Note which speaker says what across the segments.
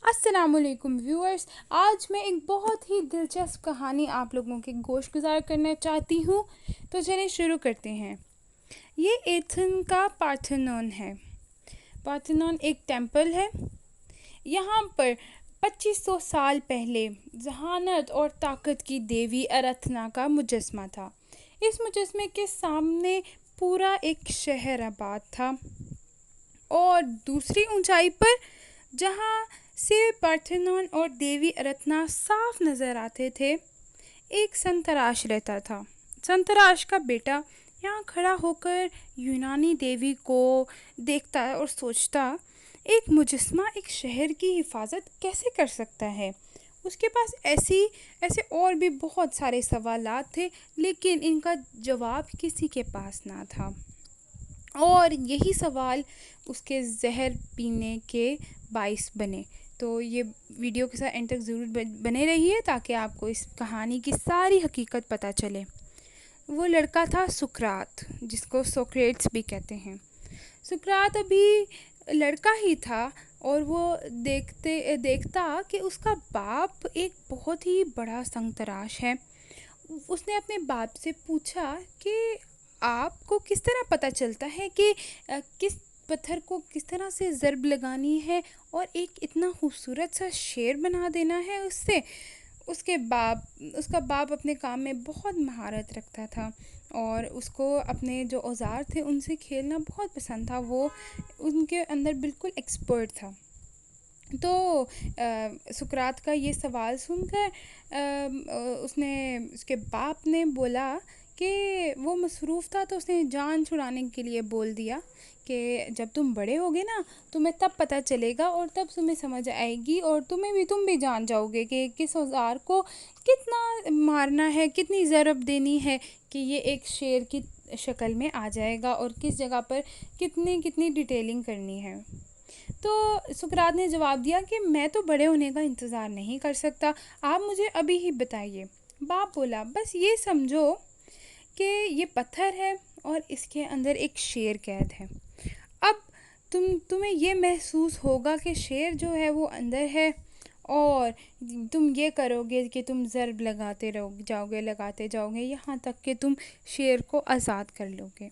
Speaker 1: अस्सलामुअलैकुम व्यूअर्स। आज मैं एक बहुत ही दिलचस्प कहानी आप लोगों के गोश गुजार करना चाहती हूँ। तो चलिए शुरू करते हैं। ये एथन का पार्थेनॉन है। पार्थेनॉन एक टेंपल है। यहाँ पर 2500 साल पहले जहानत और ताकत की देवी अरथना का मुजस्मा था। इस मुजस्मे के सामने पूरा एक शहर आबाद था और दूसरी ऊंचाई पर जहाँ से पार्थेनॉन और देवी अरत्ना साफ नज़र आते थे, एक संतराश रहता था। संतराश का बेटा यहाँ खड़ा होकर यूनानी देवी को देखता है और सोचता, एक मुजस्मा एक शहर की हिफाजत कैसे कर सकता है। उसके पास ऐसे और भी बहुत सारे सवालात थे, लेकिन इनका जवाब किसी के पास ना था। और यही सवाल उसके जहर पीने के बाइस बने। तो ये वीडियो के साथ एंड तक ज़रूर बने रहिए ताकि आपको इस कहानी की सारी हकीकत पता चले। वो लड़का था सुकरात, जिसको सोक्रेट्स भी कहते हैं। सुकरात अभी लड़का ही था और वो देखता कि उसका बाप एक बहुत ही बड़ा संतराश है। उसने अपने बाप से पूछा कि आपको किस तरह पता चलता है कि किस पत्थर को किस तरह से ज़रब लगानी है और एक इतना खूबसूरत सा शेर बना देना है उससे। उसका बाप अपने काम में बहुत महारत रखता था और उसको अपने जो औजार थे उनसे खेलना बहुत पसंद था। वो उनके अंदर बिल्कुल एक्सपर्ट था। तो सुकरात का ये सवाल सुनकर उसके बाप ने बोला कि वो मसरूफ़ था, तो उसने जान छुड़ाने के लिए बोल दिया कि जब तुम बड़े होगे ना, तुम्हें तब पता चलेगा और तब तुम्हें समझ आएगी और तुम भी जान जाओगे कि किस औजार को कितना मारना है, कितनी ज़रब देनी है कि ये एक शेर की शक्ल में आ जाएगा और किस जगह पर कितनी डिटेलिंग करनी है। तो सुकरात ने जवाब दिया कि मैं तो बड़े होने का इंतज़ार नहीं कर सकता, आप मुझे अभी ही बताइए। बाप बोला, बस ये समझो कि ये पत्थर है और इसके अंदर एक शेर कैद है। अब तुम्हें ये महसूस होगा कि शेर जो है वो अंदर है और तुम ये करोगे कि तुम ज़रब लगाते जाओगे यहाँ तक कि तुम शेर को आज़ाद कर लोगे।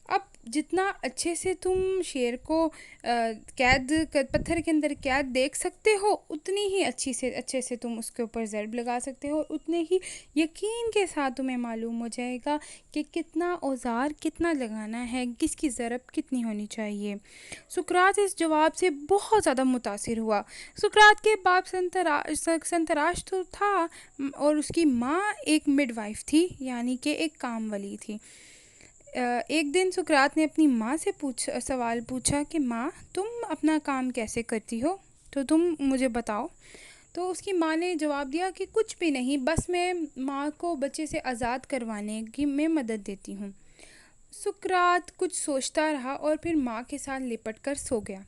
Speaker 1: अब जितना अच्छे से तुम शेर को पत्थर के अंदर कैद देख सकते हो, उतनी ही अच्छे से तुम उसके ऊपर ज़रब लगा सकते हो और उतने ही यकीन के साथ तुम्हें मालूम हो जाएगा कि कितना औजार कितना लगाना है, किसकी ज़रब कितनी होनी चाहिए। सुकरात इस जवाब से बहुत ज़्यादा मुतासिर हुआ। सुकरात के बाप संतराश तो था और उसकी माँ एक मिडवाइफ थी, यानी कि एक काम वाली थी। एक दिन सुकरात ने अपनी माँ से सवाल पूछा कि माँ, तुम अपना काम कैसे करती हो, तो तुम मुझे बताओ। तो उसकी माँ ने जवाब दिया कि कुछ भी नहीं, बस मैं माँ को बच्चे से आज़ाद करवाने की मैं मदद देती हूँ। सुकरात कुछ सोचता रहा और फिर माँ के साथ लिपट कर सो गया।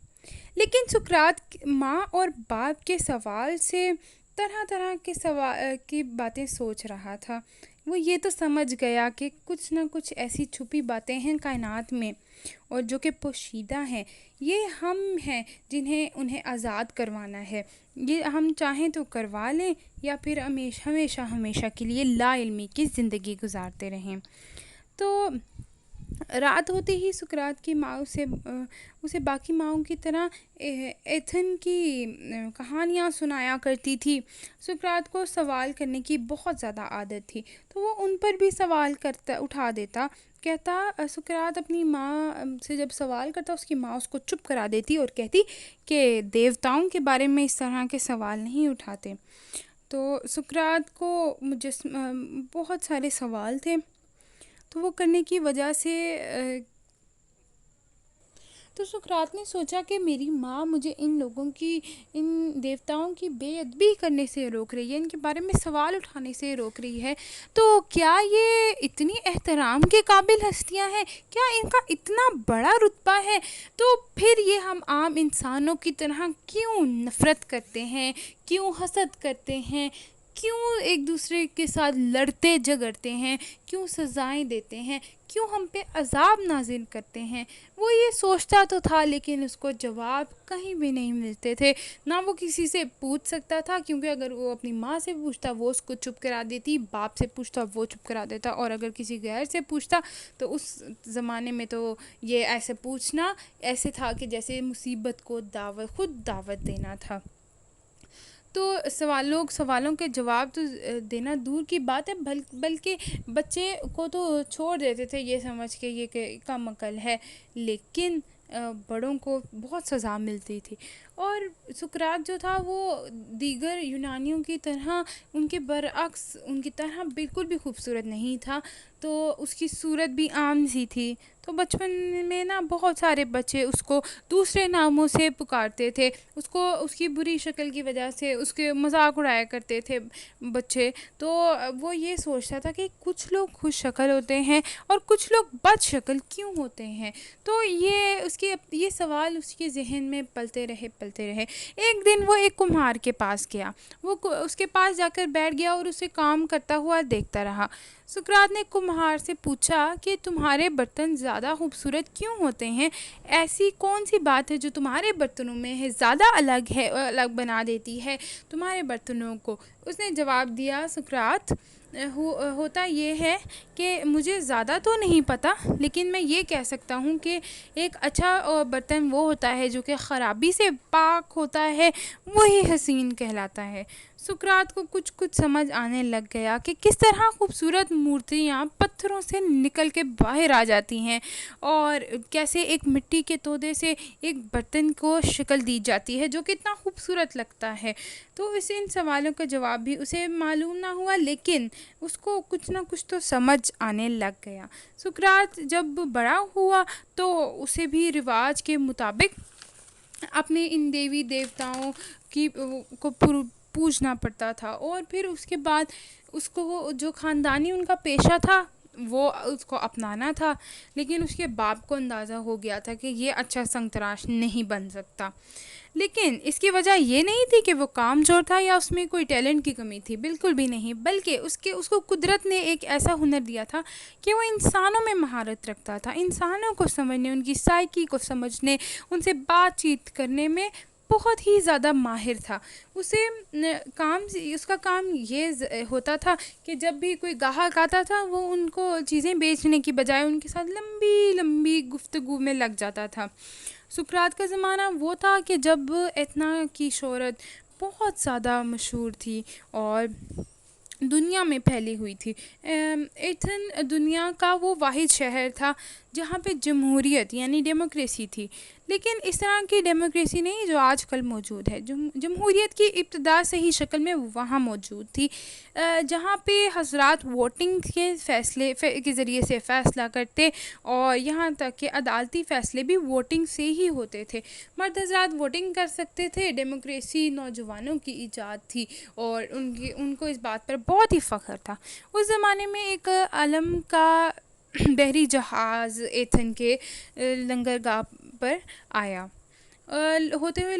Speaker 1: लेकिन सुकरात माँ और बाप के सवाल से तरह तरह के सवाल की बातें सोच रहा था। वो ये तो समझ गया कि कुछ ना कुछ ऐसी छुपी बातें हैं कायनात में और जो कि पोशीदा हैं। ये हम हैं जिन्हें उन्हें आज़ाद करवाना है। ये हम चाहें तो करवा लें या फिर हमेशा के लिए ला इल्मी की ज़िंदगी गुजारते रहें। तो रात होते ही सुकरात की माँ उसे बाकी माँओं की तरह एथन की कहानियाँ सुनाया करती थी। सुकरात को सवाल करने की बहुत ज़्यादा आदत थी, तो वो उन पर भी सवाल उठा देता। कहता सुकरात अपनी माँ से जब सवाल करता, उसकी माँ उसको चुप करा देती और कहती कि देवताओं के बारे में इस तरह के सवाल नहीं उठाते। तो सुकरात को बहुत सारे सवाल थे, तो वो करने की वजह से तो सुकरात ने सोचा कि मेरी माँ मुझे इन देवताओं की बेअदबी करने से रोक रही है, इनके बारे में सवाल उठाने से रोक रही है। तो क्या ये इतनी एहतराम के काबिल हस्तियाँ हैं? क्या इनका इतना बड़ा रुतबा है? तो फिर ये हम आम इंसानों की तरह क्यों नफ़रत करते हैं, क्यों हसद करते हैं, क्यों एक दूसरे के साथ लड़ते झगड़ते हैं, क्यों सज़ाएं देते हैं, क्यों हम पे अज़ाब नाज़िल करते हैं। वो ये सोचता तो था, लेकिन उसको जवाब कहीं भी नहीं मिलते थे। ना वो किसी से पूछ सकता था, क्योंकि अगर वो अपनी माँ से पूछता वो उसको चुप करा देती, बाप से पूछता वो चुप करा देता, और अगर किसी गैर से पूछता तो उस ज़माने में तो ये ऐसे पूछना ऐसे था कि जैसे मुसीबत को दावत देना था। तो सवालों के जवाब तो देना दूर की बात है, बल्कि बच्चे को तो छोड़ देते थे ये समझ के ये कि कम अकल है। लेकिन बड़ों को बहुत सज़ा मिलती थी। और सुकरात जो था वो दीगर यूनानियों की तरह, उनके बरअक्स उनकी तरह बिल्कुल भी खूबसूरत नहीं था। तो उसकी सूरत भी आम सी थी। तो बचपन में ना बहुत सारे बच्चे उसको दूसरे नामों से पुकारते थे। उसको उसकी बुरी शक्ल की वजह से उसके मजाक उड़ाया करते थे बच्चे। तो वो ये सोचता था कि कुछ लोग खुश शक्ल होते हैं और कुछ लोग बद शक्ल क्यों होते हैं। तो ये सवाल उसके ज़हन में पलते रहे। एक दिन वो एक कुम्हार के पास गया। उसके पास जाकर बैठ गया और उसे काम करता हुआ देखता रहा। सुकरात ने कुम्हार से पूछा कि तुम्हारे बर्तन ज़्यादा खूबसूरत क्यों होते हैं? ऐसी कौन सी बात है जो तुम्हारे बर्तनों में है ज़्यादा अलग बना देती है तुम्हारे बर्तनों को? उसने जवाब दिया, सुकरात, होता ये है कि मुझे ज़्यादा तो नहीं पता, लेकिन मैं ये कह सकता हूँ कि एक अच्छा बर्तन वो होता है जो कि ख़राबी से पाक होता है, वही हसीन कहलाता है। सुकरात को कुछ कुछ समझ आने लग गया कि किस तरह खूबसूरत मूर्तियाँ पत्थरों से निकल के बाहर आ जाती हैं, और कैसे एक मिट्टी के तोदे से एक बर्तन को शक्ल दी जाती है जो कितना खूबसूरत लगता है। तो इन सवालों का जवाब भी उसे मालूम ना हुआ, लेकिन उसको कुछ ना कुछ तो समझ आने लग गया। सुकरात जब बड़ा हुआ तो उसे भी रिवाज के मुताबिक अपने इन देवी देवताओं की को पूजना पड़ता था। और फिर उसके बाद उसको जो ख़ानदानी उनका पेशा था वो उसको अपनाना था। लेकिन उसके बाप को अंदाज़ा हो गया था कि ये अच्छा संतराश नहीं बन सकता। लेकिन इसकी वजह ये नहीं थी कि वो कामचोर था या उसमें कोई टैलेंट की कमी थी, बिल्कुल भी नहीं। बल्कि उसको कुदरत ने एक ऐसा हुनर दिया था कि वो इंसानों में महारत रखता था, इंसानों को समझने, उनकी साइकी को समझने, उनसे बातचीत करने में बहुत ही ज़्यादा माहिर था। उसका काम ये होता था कि जब भी कोई ग्राहक आता था वो उनको चीज़ें बेचने की बजाय उनके साथ लंबी लंबी गुफ्तगू में लग जाता था। सुकरात का ज़माना वो था कि जब एतना की शोहरत बहुत ज़्यादा मशहूर थी और दुनिया में फैली हुई थी। एथन दुनिया का वो वाहिद शहर था जहाँ पे जमहूरियत यानी डेमोक्रेसी थी। लेकिन इस तरह की डेमोक्रेसी नहीं जो आजकल मौजूद है। जमहूरियत की इब्तिदा सही शक्ल में वहाँ मौजूद थी, जहाँ पे हज़रात वोटिंग के के ज़रिए से फ़ैसला करते, और यहाँ तक कि अदालती फ़ैसले भी वोटिंग से ही होते थे। मर्द हज़रात वोटिंग कर सकते थे। डेमोक्रेसी नौजवानों की ईजाद थी और उनको इस बात पर बहुत ही फ़ख्र था। उस ज़माने में एक आलम का बहरी जहाज़ एथन के लंगरगाह पर आया। होते हुए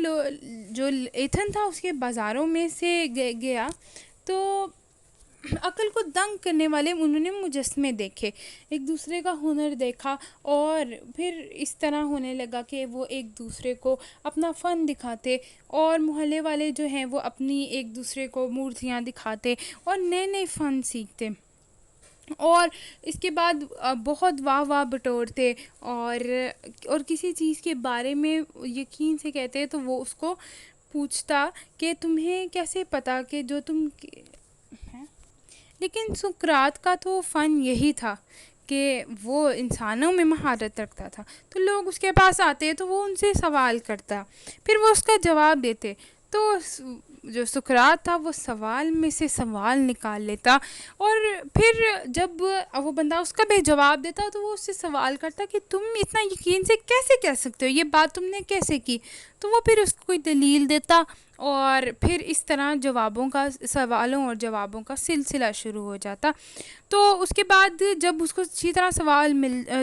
Speaker 1: जो एथन था उसके बाज़ारों में से गया तो अकल को दंग करने वाले उन्होंने मुजस्मे देखे, एक दूसरे का हुनर देखा, और फिर इस तरह होने लगा कि वो एक दूसरे को अपना फ़न दिखाते, और मोहल्ले वाले जो हैं वो अपनी एक दूसरे को मूर्तियाँ दिखाते और नए नए फ़न सीखते। और इसके बाद बहुत वाह बटोरते, और किसी चीज़ के बारे में यकीन से कहते तो वो उसको पूछता कि तुम्हें कैसे पता कि जो तुम हैं। लेकिन सुकरात का तो फ़न यही था कि वो इंसानों में महारत रखता था। तो लोग उसके पास आते तो वो उनसे सवाल करता, फिर वो उसका जवाब देते। तो जो सुकरात था वो सवाल में से सवाल निकाल लेता, और फिर जब वो बंदा उसका भी जवाब देता तो वो उससे सवाल करता कि तुम इतना यकीन से कैसे कह सकते हो, ये बात तुमने कैसे की। तो वो फिर उसको कोई दलील देता और फिर इस तरह जवाबों का सवालों और जवाबों का सिलसिला शुरू हो जाता। तो उसके बाद जब उसको अच्छी तरह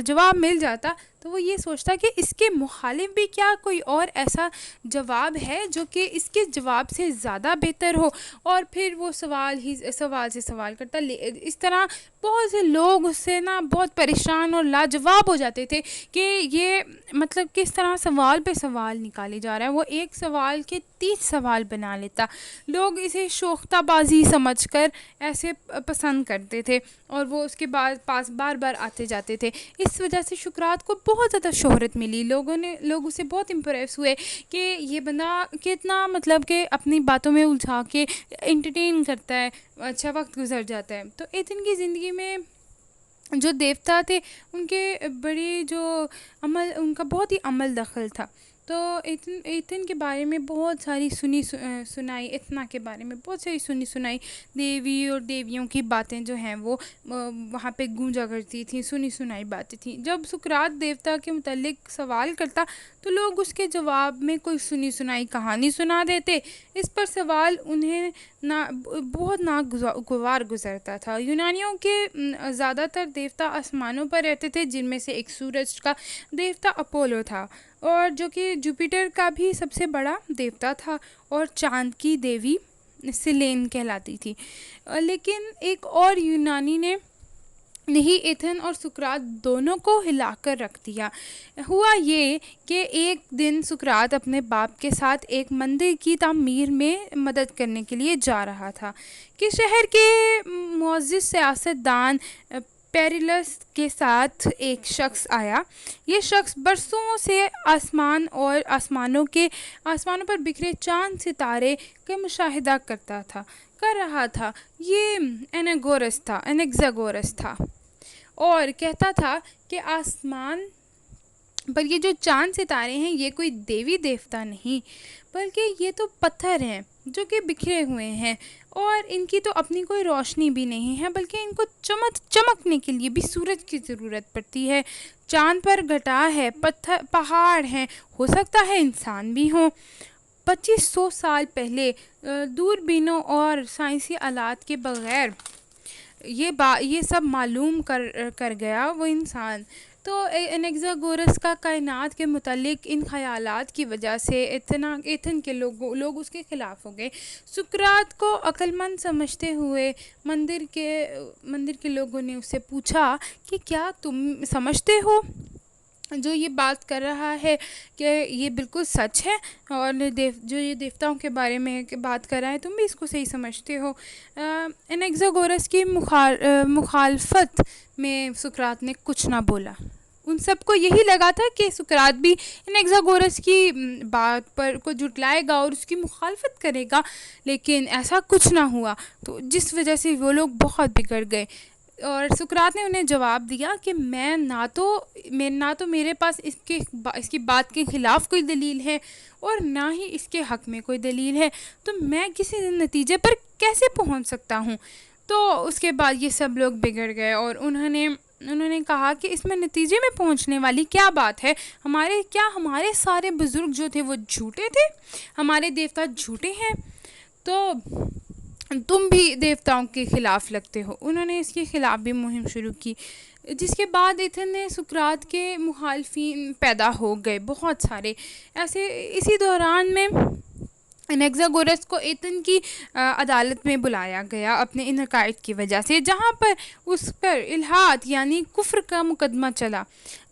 Speaker 1: जवाब मिल जाता, तो वो ये सोचता कि इसके मुखालिफ भी क्या कोई और ऐसा जवाब है जो कि इसके जवाब से ज़्यादा बेहतर हो। और फिर वो सवाल से सवाल करता। इस तरह बहुत से लोग उससे ना बहुत परेशान और लाजवाब हो जाते थे कि ये मतलब किस तरह सवाल पे सवाल निकाले जा रहा है। वो एक सवाल के 30 सवाल बना लेता। लोग इसे शोख्ताबाजी समझकर ऐसे पसंद करते थे और वो उसके बाद पास बार बार आते जाते थे। इस वजह से शुक्रात को बहुत ज़्यादा शोहरत मिली। लोग उससे बहुत इम्प्रेस हुए कि ये बंदा कितना मतलब कि अपनी बातों में उलझा के एंटरटेन करता है, अच्छा वक्त गुजर जाता है। तो एथन की ज़िंदगी में जो देवता थे उनके बड़े जो अमल उनका बहुत ही अमल दखल था। तो एथन के बारे में बहुत सारी सुनाई, इतना के बारे में बहुत सारी सुनाई देवी और देवियों की बातें जो हैं वो वहाँ पे गूंजा करती थी, सुनी सुनाई बातें थी। जब सुकरात देवता के मुतालिक सवाल करता तो लोग उसके जवाब में कोई सुनी सुनाई कहानी सुना देते। इस पर सवाल उन्हें बहुत नागवार गुजरता था। यूनानियों के ज़्यादातर देवता आसमानों पर रहते थे, जिनमें से एक सूरज का देवता अपोलो था और जो कि जुपिटर का भी सबसे बड़ा देवता था, और चांद की देवी सिलेन कहलाती थी। लेकिन एक और यूनानी ने नहीं एथन और सुकरात दोनों को हिलाकर रख दिया। हुआ ये कि एक दिन सुकरात अपने बाप के साथ एक मंदिर की तामीर में मदद करने के लिए जा रहा था कि शहर के मुअज़्ज़िज़ सियासतदान पेरिलस के साथ एक शख्स आया। ये शख्स बरसों से आसमानों पर बिखरे चांद सितारे का मुशाहिदा कर रहा था। ये एनेक्सागोरस था और कहता था कि आसमान पर ये जो चांद सितारे हैं ये कोई देवी देवता नहीं, बल्कि ये तो पत्थर हैं जो कि बिखरे हुए हैं और इनकी तो अपनी कोई रोशनी भी नहीं है, बल्कि इनको चमकने के लिए भी सूरज की ज़रूरत पड़ती है। चांद पर घटा है, पत्थर पहाड़ हैं, हो सकता है इंसान भी हों। 2500 साल पहले दूरबीनों और साइंसी आलात के बगैर ये सब मालूम कर गया वो इंसान। तो एनेक्सागोरस का कायनात के मुतालिक इन ख़यालात की वजह से एथन के लोग उसके ख़िलाफ़ हो गए। सुकरात को अक्लमंद समझते हुए मंदिर के लोगों ने उससे पूछा कि क्या तुम समझते हो जो ये बात कर रहा है कि ये बिल्कुल सच है, और जो ये देवताओं के बारे में बात कर रहा है तुम भी इसको सही समझते हो। एनेक्सागोरस की मुखालफत में सुकरात ने कुछ ना बोला। उन सबको यही लगा था कि सुकरात भी एनेक्सागोरस की बात पर को जुटलाएगा और उसकी मुखालफत करेगा, लेकिन ऐसा कुछ ना हुआ। तो जिस वजह से वो लोग बहुत बिगड़ गए और सुकरात ने उन्हें जवाब दिया कि मैं ना तो मेरे पास इसकी बात के ख़िलाफ़ कोई दलील है और ना ही इसके हक़ में कोई दलील है, तो मैं किसी नतीजे पर कैसे पहुंच सकता हूं। तो उसके बाद ये सब लोग बिगड़ गए और उन्होंने कहा कि इसमें नतीजे में पहुंचने वाली क्या बात है। हमारे सारे बुज़ुर्ग जो थे वो झूठे थे, हमारे देवता झूठे हैं, तो तुम भी देवताओं के ख़िलाफ़ लगते हो। उन्होंने इसके ख़िलाफ़ भी मुहिम शुरू की, जिसके बाद एथन में सुकरात के मुखालफिन पैदा हो गए बहुत सारे। ऐसे इसी दौरान में एनेक्सागोरस को एथन की अदालत में बुलाया गया अपने इन हक़ाइक़ की वजह से, जहाँ पर उस पर इल्हाद यानी कुफ्र का मुकदमा चला,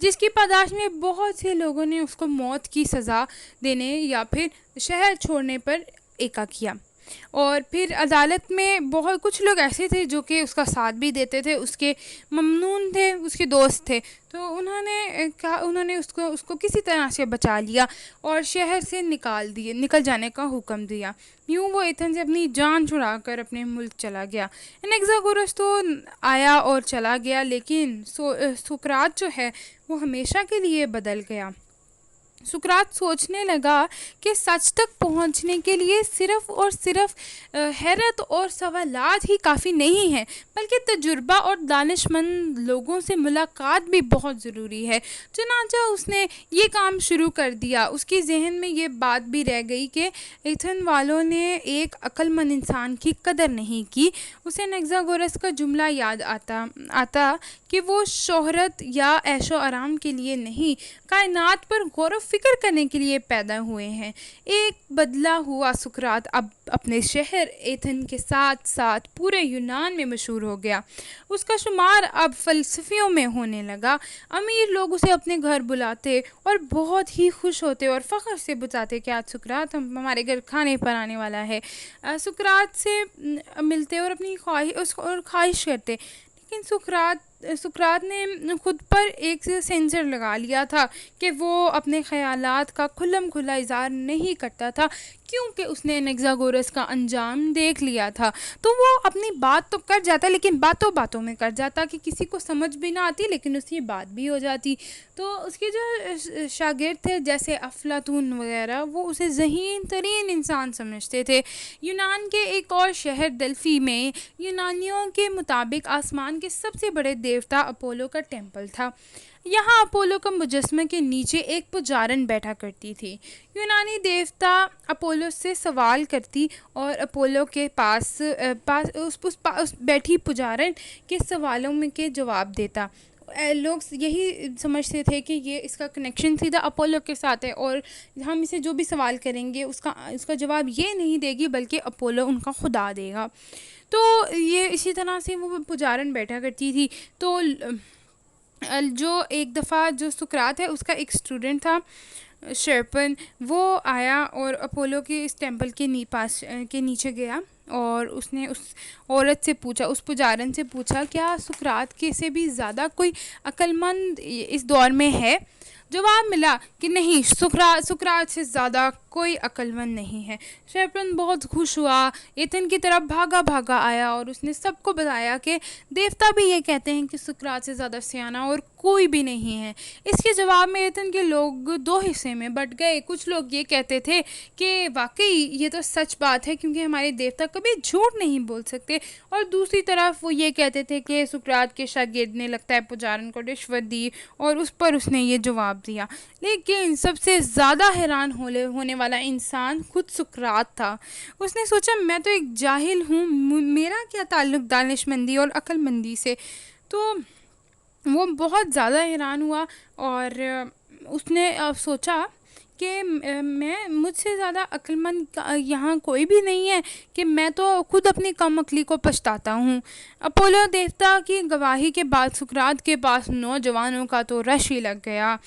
Speaker 1: जिसकी पादाश में बहुत से लोगों ने उसको मौत की सज़ा देने या फिर शहर छोड़ने पर एका किया। और फिर अदालत में बहुत कुछ लोग ऐसे थे जो कि उसका साथ भी देते थे, उसके ममनून थे, उसके दोस्त थे। तो उन्होंने उसको किसी तरह से बचा लिया और शहर से निकल जाने का हुक्म दिया। यूँ वो एथन से अपनी जान छुड़ाकर अपने मुल्क चला गया। एनेक्सागोरस तो आया और चला गया, लेकिन सुकरात जो है वो हमेशा के लिए बदल गया। सुकरात सोचने लगा कि सच तक पहुंचने के लिए सिर्फ और सिर्फ हैरत और सवालात ही काफ़ी नहीं है, बल्कि तजुर्बा और दानिशमंद लोगों से मुलाकात भी बहुत ज़रूरी है। चुनांचे उसने ये काम शुरू कर दिया। उसके जहन में ये बात भी रह गई कि एथन वालों ने एक अक्लमंद इंसान की कदर नहीं की। उसे एनाक्सागोरस का जुमला याद आता आता कि वो शोहरत या ऐशो आराम के लिए नहीं, कायनात पर गौर व फिक्र करने के लिए पैदा हुए हैं। एक बदला हुआ सुकरात अब अपने शहर एथन के साथ साथ पूरे यूनान में मशहूर हो गया। उसका शुमार अब फ़लसफ़ियों में होने लगा। अमीर लोग उसे अपने घर बुलाते और बहुत ही खुश होते और फ़ख्र से बताते कि आज सुकरात हमारे घर खाने पर आने वाला है। सुकरात से मिलते और अपनी ख्वाहिश करते। लेकिन सुकरात ने खुद पर एक सेंसर लगा लिया था कि वो अपने ख़यालात का खुल्लम खुल्ला इज़हार नहीं करता था, क्योंकि उसने एनाक्सागोरस का अंजाम देख लिया था। तो वो अपनी बात तो कर जाता, लेकिन बातों बातों में कर जाता कि किसी को समझ भी ना आती, लेकिन उसकी बात भी हो जाती। तो उसके जो शागिर्द थे जैसे अफलातून वगैरह, वो उसे ज़हीन तरीन इंसान समझते थे। यूनान के एक और शहर डेल्फी में यूनानियों के मुताबिक आसमान के सबसे बड़े देवता अपोलो का टेम्पल था। यहाँ अपोलो का मुजस्मे के नीचे एक पुजारन बैठा करती थी। यूनानी देवता अपोलो से सवाल करती और अपोलो के उस बैठी पुजारन के सवालों में के जवाब देता। लोग यही समझते थे कि ये इसका कनेक्शन सीधा अपोलो के साथ है और हम इसे जो भी सवाल करेंगे उसका जवाब ये नहीं देगी, बल्कि अपोलो उनका खुदा देगा। तो ये इसी तरह से वो पुजारन बैठा करती थी। तो जो एक दफ़ा जो सुकरात है उसका एक स्टूडेंट था शेरपन, वो आया और अपोलो के इस टेंपल के पास के नीचे गया और उसने उस औरत से पूछा, उस पुजारन से पूछा, क्या सुकरात के से भी ज़्यादा कोई अक्लमंद इस दौर में है? जवाब मिला कि नहीं, सुकरात से ज़्यादा कोई अक्लमंद नहीं है। शेरपन बहुत खुश हुआ, एथन की तरफ भागा भागा आया और उसने सबको बताया कि देवता भी ये कहते हैं कि सुकरात से ज़्यादा सियाना और कोई भी नहीं है। इसके जवाब में एथन के लोग दो हिस्से में बट गए। कुछ लोग ये कहते थे कि वाकई ये तो सच बात है, क्योंकि हमारे देवता कभी झूठ नहीं बोल सकते, और दूसरी तरफ वो ये कहते थे कि सुकरात के शागिर्द ने लगता है पुजारन को रिश्वत दी और उस पर उसने ये जवाब दिया। लेकिन सबसे ज़्यादा हैरान होने वाला इंसान खुद सुकरात था। उसने सोचा, मैं तो एक जाहिल हूँ, मेरा क्या ताल्लुक़ दानिशमंदी और अक्लमंदी से। तो वो बहुत ज़्यादा हैरान हुआ और उसने सोचा कि मैं मुझसे ज़्यादा अक्लमंद यहाँ कोई भी नहीं है, कि मैं तो खुद अपनी कम अक्ली को पछताता हूँ। अपोलो देवता की गवाही के बाद सुकरात के पास नौजवानों का तो रश ही लग गया।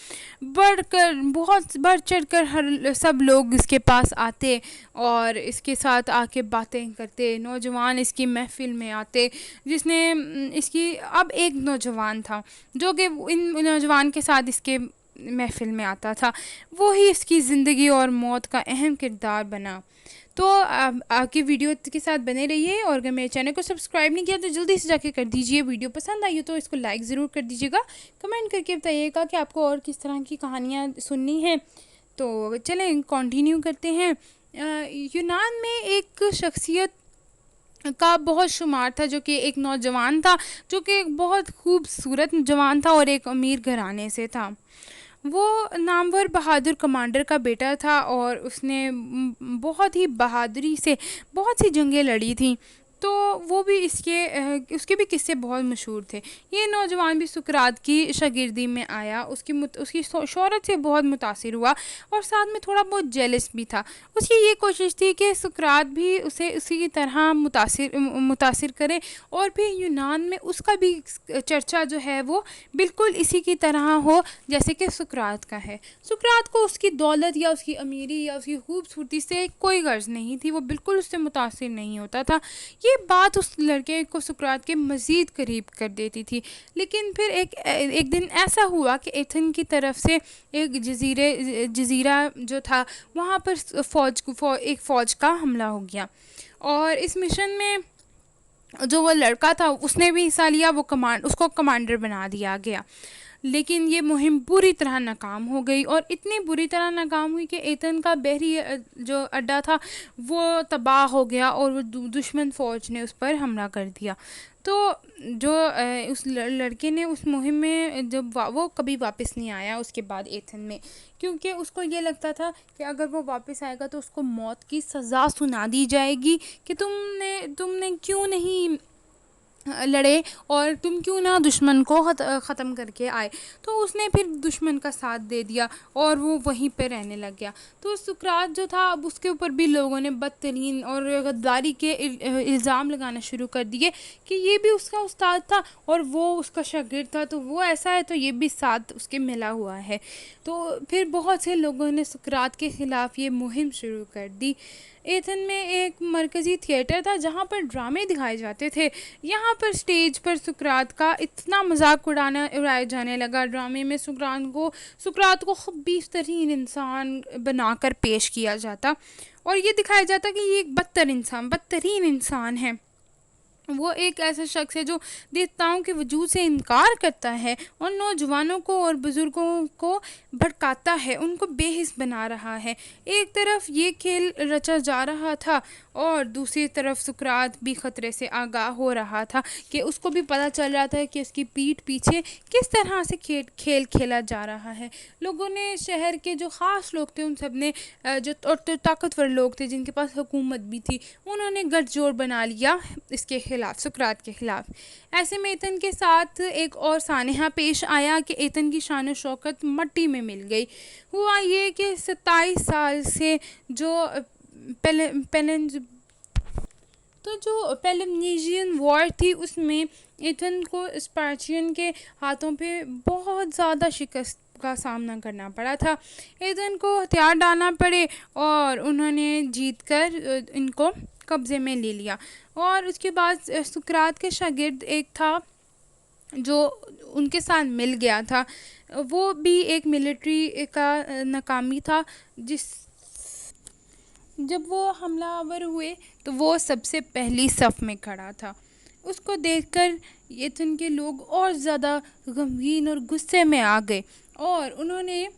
Speaker 1: बहुत बढ़ चढ़ कर हर सब लोग इसके पास आते और इसके साथ आके बातें करते। नौजवान इसकी महफिल में आते, जिसने इसकी अब एक नौजवान था जो कि इन नौजवान के साथ इसके महफिल में आता था, वो ही इसकी ज़िंदगी और मौत का अहम किरदार बना। तो आपकी वीडियो के साथ बने रहिए, और अगर मेरे चैनल को सब्सक्राइब नहीं किया तो जल्दी से जाके कर दीजिए। वीडियो पसंद आई हो तो इसको लाइक ज़रूर कर दीजिएगा। कमेंट करके बताइएगा कि आपको और किस तरह की कहानियाँ सुननी हैं। तो चलें कंटिन्यू करते हैं। यूनान में एक शख्सियत का बहुत शुमार था, जो कि एक नौजवान था, जो कि एक बहुत खूबसूरत जवान था और एक अमीर घराने से था। वो नामवर बहादुर कमांडर का बेटा था और उसने बहुत ही बहादुरी से बहुत सी जंगें लड़ी थी। तो वो भी उसके भी किस्से बहुत मशहूर थे। ये नौजवान भी सुकरात की शागिर्दी में आया, उसकी शोहरत से बहुत मुतासिर हुआ और साथ में थोड़ा बहुत जेलस भी था। उसकी ये कोशिश थी कि सुकरात भी उसे उसी की तरह मुतासिर करे और फिर यूनान में उसका भी चर्चा जो है वो बिल्कुल इसी की तरह हो जैसे कि सुकरात का है। सुकरात को उसकी दौलत या उसकी अमीरी या उसकी खूबसूरती से कोई गर्ज नहीं थी, वो बिल्कुल उससे मुतासिर नहीं होता था। ये बात उस लड़के को सुकरात के मज़ीद करीब कर देती थी। लेकिन फिर एक दिन ऐसा हुआ कि एथन की तरफ से एक जजीरा जो था वहाँ पर एक फ़ौज का हमला हो गया, और इस मिशन में जो वो लड़का था उसने भी हिस्सा लिया। उसको कमांडर बना दिया गया। लेकिन ये मुहिम पूरी तरह नाकाम हो गई और इतनी बुरी तरह नाकाम हुई कि एथन का बहरी जो अड्डा था वो तबाह हो गया और वो दुश्मन फ़ौज ने उस पर हमला कर दिया। तो जो उस लड़के ने उस मुहिम में जब वो कभी वापस नहीं आया उसके बाद एथन में, क्योंकि उसको ये लगता था कि अगर वो वापस आएगा तो उसको मौत की सज़ा सुना दी जाएगी कि तुमने क्यों नहीं लड़े और तुम क्यों ना दुश्मन को ख़त्म करके आए। तो उसने फिर दुश्मन का साथ दे दिया और वो वहीं पे रहने लग गया। तो सुकरात जो था अब उसके ऊपर भी लोगों ने बदतरीन और गद्दारी के इल्ज़ाम लगाना शुरू कर दिए कि ये भी उसका उस्ताद था और वो उसका शागिर्द था, तो वो ऐसा है तो ये भी साथ उसके मिला हुआ है। तो फिर बहुत से लोगों ने सुकरात के ख़िलाफ़ ये मुहिम शुरू कर दी। एथन में एक मरकज़ी थिएटर था जहाँ पर ड्रामे दिखाए जाते थे। यहाँ पर स्टेज पर सुकरात का इतना मजाक उड़ाया जाने लगा। ड्रामे में सुकरात को खबीस तरीन इंसान बनाकर पेश किया जाता और ये दिखाया जाता कि ये एक बदतरीन इंसान है। वो एक ऐसा शख्स है जो देवताओं के वजूद से इनकार करता है और नौजवानों को और बुज़ुर्गों को भड़काता है, उनको बेहिस बना रहा है। एक तरफ ये खेल रचा जा रहा था और दूसरी तरफ सुकरात भी ख़तरे से आगाह हो रहा था कि उसको भी पता चल रहा था कि उसकी पीठ पीछे किस तरह से खेल खेला जा रहा है। लोगों ने, शहर के जो ख़ास लोग थे उन सब ने, जो ताकतवर लोग थे जिनके पास हुकूमत भी थी, उन्होंने गठजोड़ बना लिया इसके खिलाफ, सुकरात के खिलाफ। ऐसे में एथन के साथ एक और सानहा पेश आया कि एथन की शान शौकत मट्टी में मिल गई। हुआ ये कि 27 साल से जो पेलेमनीजियन वॉर थी उसमें एथन को स्पार्चियन के हाथों पे बहुत ज़्यादा शिकस्त का सामना करना पड़ा था। एथन को हथियार डालना पड़े और उन्होंने जीतकर इनको कब्ज़े में ले लिया। और उसके बाद सुकरात के शागिर्द एक था जो उनके साथ मिल गया था, वो भी एक मिलिट्री का नाकामी था। जब वो हमलावर हुए तो वो सबसे पहली सफ़ में खड़ा था। उसको देखकर एथन के लोग और ज़्यादा गमगीन और गुस्से में आ गए और उन्होंने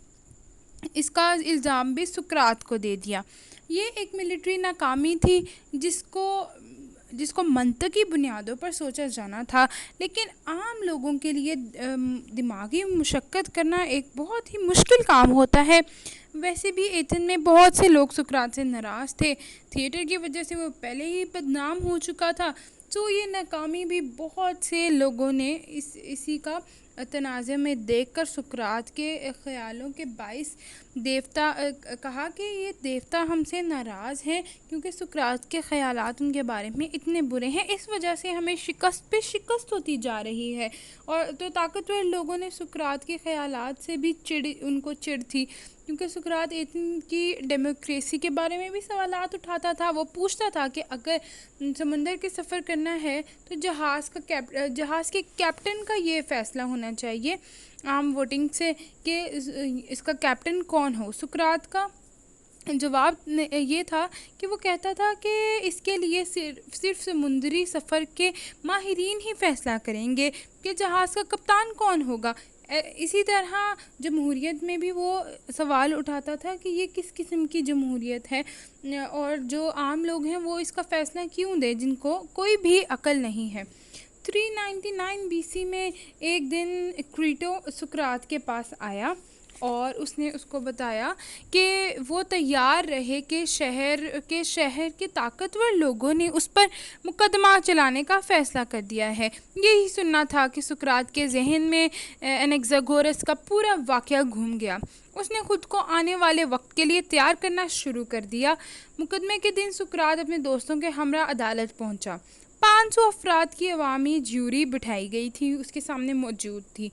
Speaker 1: इसका इल्ज़ाम भी सुकरात को दे दिया। ये एक मिलिट्री नाकामी थी जिसको मंतकी बुनियादों पर सोचा जाना था, लेकिन आम लोगों के लिए दिमागी मुशक्क़त करना एक बहुत ही मुश्किल काम होता है। वैसे भी एथन में बहुत से लोग सुकरात से नाराज़ थे। थिएटर की वजह से वो पहले ही बदनाम हो चुका था, तो ये नाकामी भी बहुत से लोगों ने इसी का तनाज़े में देखकर सुकरात के ख़यालों के बाइस देवता कहा कि ये देवता हमसे नाराज़ हैं क्योंकि सुकरात के ख़यालात उनके बारे में इतने बुरे हैं, इस वजह से हमें शिकस्त पे शिकस्त होती जा रही है। और तो ताकतवर लोगों ने सुकरात के ख़यालात से भी उनको चिढ़ थी, क्योंकि सुकरात एथन की डेमोक्रेसी के बारे में भी सवालात उठाता था। वो पूछता था कि अगर समंदर के सफ़र करना है तो जहाज़ के कैप्टन का ये फ़ैसला होना चाहिए आम वोटिंग से कि इसका कैप्टन कौन हो। सुकरात का जवाब ये था कि वो कहता था कि इसके लिए सिर्फ समुद्री सफ़र के माहिरीन ही फ़ैसला करेंगे कि जहाज़ का कप्तान कौन होगा। इसी तरह जमहूरियत में भी वो सवाल उठाता था कि ये किस किस्म की जमहूरियत है और जो आम लोग हैं वो इसका फ़ैसला क्यों दें जिनको कोई भी अक्ल नहीं है। 399 BC में एक दिन क्रीटो सुकरात के पास आया और उसने उसको बताया कि वो तैयार रहे कि शहर के ताकतवर लोगों ने उस पर मुकदमा चलाने का फ़ैसला कर दिया है। यही सुनना था कि सुकरात के जहन में एनेक्सागोरस का पूरा वाक़या घूम गया। उसने ख़ुद को आने वाले वक्त के लिए तैयार करना शुरू कर दिया। मुकदमे के दिन सुकरात अपने दोस्तों के हमरा अदालत पहुंचा। 500 अफराद की अवामी ज्यूरी बिठाई गई थी, उसके सामने मौजूद थी।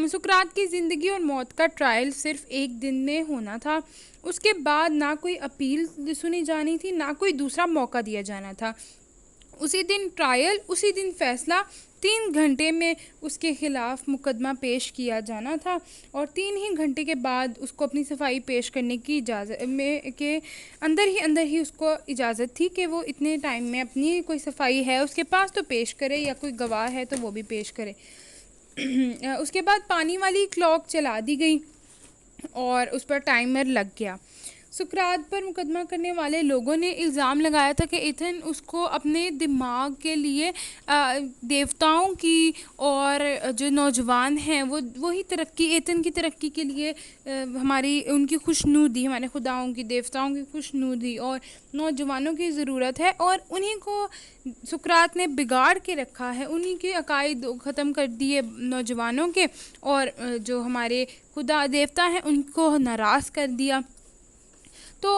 Speaker 1: सुकरात की ज़िंदगी और मौत का ट्रायल सिर्फ एक दिन में होना था। उसके बाद ना कोई अपील सुनी जानी थी, ना कोई दूसरा मौका दिया जाना था। उसी दिन ट्रायल, उसी दिन फ़ैसला। 3 घंटे में उसके ख़िलाफ़ मुकदमा पेश किया जाना था और 3 ही घंटे के बाद उसको अपनी सफाई पेश करने की इजाज़त में के अंदर ही उसको इजाज़त थी कि वो इतने टाइम में अपनी कोई सफाई है उसके पास तो पेश करे या कोई गवाह है तो वो भी पेश करे। उसके बाद पानी वाली क्लॉक चला दी गई और उस पर टाइमर लग गया। सुकरात पर मुकदमा करने वाले लोगों ने इल्ज़ाम लगाया था कि एथन उसको अपने दिमाग के लिए देवताओं की और जो नौजवान हैं वही तरक्की, एथन की तरक्की के लिए हमारी उनकी खुशनुदी, हमारे खुदाओं की, देवताओं की खुशनुदी और नौजवानों की ज़रूरत है, और उन्हीं को सुकरात ने बिगाड़ के रखा है, उन्हीं के अकायद ख़त्म कर दिए नौजवानों के, और जो हमारे खुदा देवता हैं उनको नाराज़ कर दिया। तो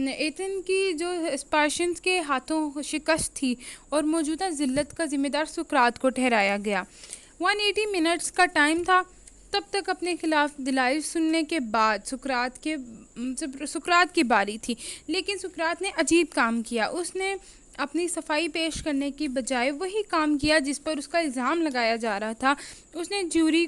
Speaker 1: एथन की जो स्पार्शियंस के हाथों शिकस्त थी और मौजूदा ज़िल्लत का ज़िम्मेदार सुकरात को ठहराया गया। 180 मिनट्स का टाइम था। तब तक अपने खिलाफ दलाइल सुनने के बाद सुकरात की बारी थी, लेकिन सुकरात ने अजीब काम किया। उसने अपनी सफाई पेश करने की बजाय वही काम किया जिस पर उसका इल्ज़ाम लगाया जा रहा था। उसने ज्यूरी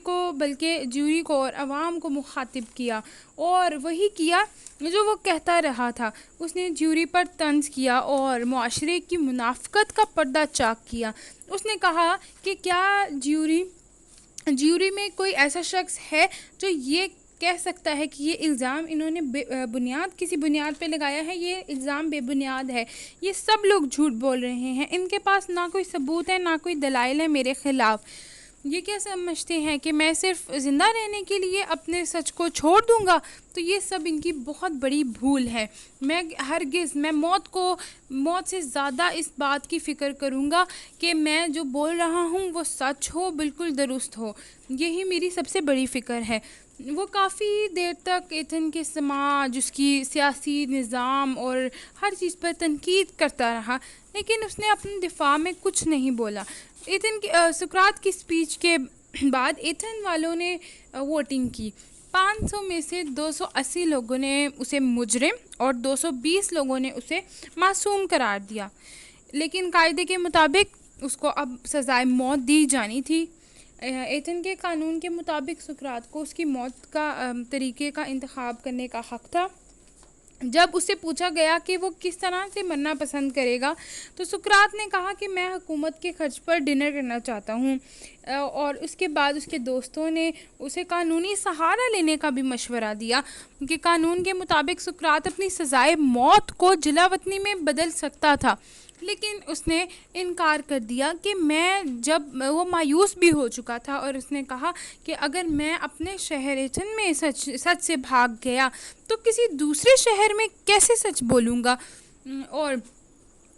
Speaker 1: को और अवाम को मुखातिब किया और वही किया जो वो कहता रहा था। उसने ज्यूरी पर तंज किया और मुआशरे की मुनाफ़कत का पर्दा चाक किया। उसने कहा कि क्या ज्यूरी में कोई ऐसा शख्स है जो ये कह सकता है कि ये इल्ज़ाम इन्होंने किसी बुनियाद पे लगाया है, ये इल्ज़ाम बेबुनियाद है, ये सब लोग झूठ बोल रहे हैं, इनके पास ना कोई सबूत है ना कोई दलाइल है मेरे ख़िलाफ़। ये क्या समझते हैं कि मैं सिर्फ ज़िंदा रहने के लिए अपने सच को छोड़ दूंगा? तो ये सब इनकी बहुत बड़ी भूल है। मैं मौत से ज़्यादा इस बात की फ़िक्र करूँगा कि मैं जो बोल रहा हूँ वो सच हो, बिल्कुल दुरुस्त हो। यही मेरी सबसे बड़ी फ़िक्र है। वो काफ़ी देर तक एथन के समाज, उसकी सियासी निज़ाम और हर चीज़ पर तनकीद करता रहा, लेकिन उसने अपने दिफा में कुछ नहीं बोला। सुकरात की स्पीच के बाद एथन वालों ने वोटिंग की। 500 में से 280 लोगों ने उसे मुजरिम और 220 लोगों ने उसे मासूम करार दिया, लेकिन कायदे के मुताबिक उसको अब सज़ाए मौत दी जानी थी। एथन के कानून के मुताबिक सुकरात को उसकी मौत का तरीके का इंतखाब करने का हक़ था। जब उससे पूछा गया कि वो किस तरह से मरना पसंद करेगा, तो सुकरात ने कहा कि मैं हुकूमत के खर्च पर डिनर करना चाहता हूँ। और उसके बाद उसके दोस्तों ने उसे कानूनी सहारा लेने का भी मशवरा दिया कि कानून के मुताबिक सुकरात अपनी सज़ाए मौत को जिलावतनी में बदल सकता था, लेकिन उसने इनकार कर दिया कि जब वो मायूस भी हो चुका था, और उसने कहा कि अगर मैं अपने शहर एथन में सच से भाग गया तो किसी दूसरे शहर में कैसे सच बोलूँगा, और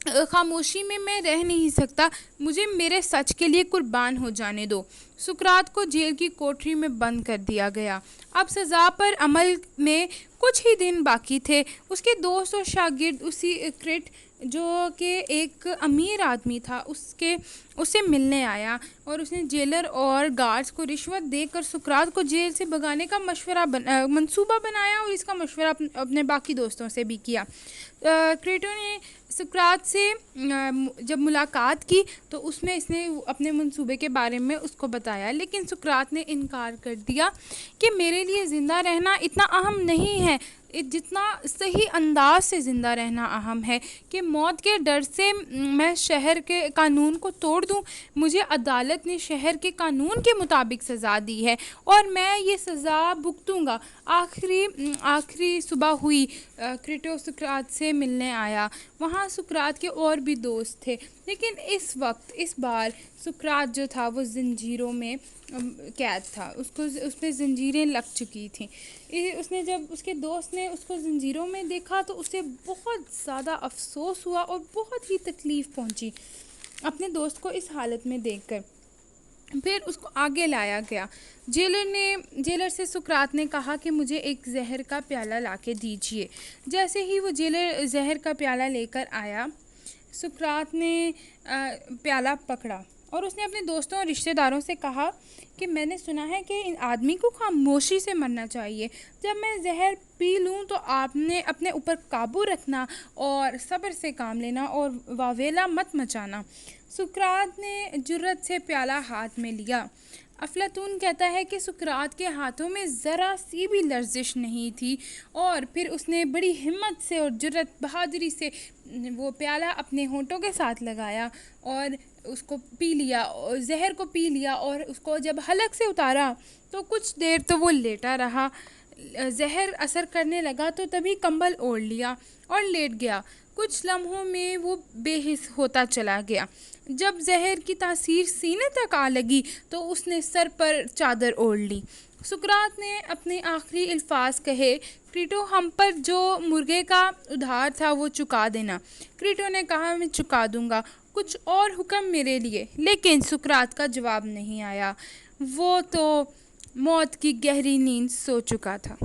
Speaker 1: खामोशी में मैं रह नहीं सकता, मुझे मेरे सच के लिए कुर्बान हो जाने दो। सुकरात को जेल की कोठरी में बंद कर दिया गया। अब सज़ा पर अमल में कुछ ही दिन बाकी थे। उसके दोस्त और शागिर्द उसी क्रिट, जो कि एक अमीर आदमी था, उससे मिलने आया, और उसने जेलर और गार्ड्स को रिश्वत देकर सुकरात को जेल से भगाने का मंसूबा बनाया, और इसका मशवरा अपने बाकी दोस्तों से भी किया। क्रेटो ने सुकरात से जब मुलाकात की तो उसमें इसने अपने मंसूबे के बारे में उसको बताया, लेकिन सुकरात ने इनकार कर दिया कि मेरे लिए ज़िंदा रहना इतना अहम नहीं है जितना सही अंदाज से ज़िंदा रहना अहम है, कि मौत के डर से मैं शहर के कानून को तोड़ दूं। मुझे अदालत ने शहर के कानून के मुताबिक सज़ा दी है और मैं ये सज़ा भुगतूंगा। आखिरी सुबह हुई। क्रेटो सुकरात से मिलने आया। वहाँ सुकरात के और भी दोस्त थे, लेकिन इस बार सुकरात जो था वो ज़ंजीरों में कैद था। उस पर ज़ंजीरें लग चुकी थीं। उसने जब उसके दोस्त ने उसको ज़ंजीरों में देखा तो उसे बहुत ज़्यादा अफसोस हुआ और बहुत ही तकलीफ़ पहुंची अपने दोस्त को इस हालत में देखकर। फिर उसको आगे लाया गया। जेलर से सुकरात ने कहा कि मुझे एक जहर का प्याला लाके दीजिए। जैसे ही वो जेलर जहर का प्याला लेकर आया, सुकरात ने प्याला पकड़ा और उसने अपने दोस्तों और रिश्तेदारों से कहा कि मैंने सुना है कि इन आदमी को खामोशी से मरना चाहिए। जब मैं जहर पी लूँ तो आपने अपने ऊपर काबू रखना और सब्र से काम लेना और वावेला मत मचाना। सुकरात ने जुर्रत से प्याला हाथ में लिया। अफलातून कहता है कि सुकरात के हाथों में ज़रा सी भी लर्जिश नहीं थी और फिर उसने बड़ी हिम्मत से और जुर्रत बहादुरी से वो प्याला अपने होंठों के साथ लगाया और उसको पी लिया और जहर को पी लिया। और उसको जब हलक से उतारा तो कुछ देर तो वो लेटा रहा। जहर असर करने लगा तो तभी कंबल ओढ़ लिया और लेट गया। कुछ लम्हों में वो बेहिस होता चला गया। जब जहर की तासीर सीने तक आ लगी तो उसने सर पर चादर ओढ़ ली। सुकरात ने अपने आखिरी अल्फाज कहे, क्रीटो हम पर जो मुर्गे का उधार था वो चुका देना। क्रीटो ने कहा, मैं चुका दूंगा, कुछ और हुक्म मेरे लिए। लेकिन सुकरात का जवाब नहीं आया। वो तो मौत की गहरी नींद सो चुका था।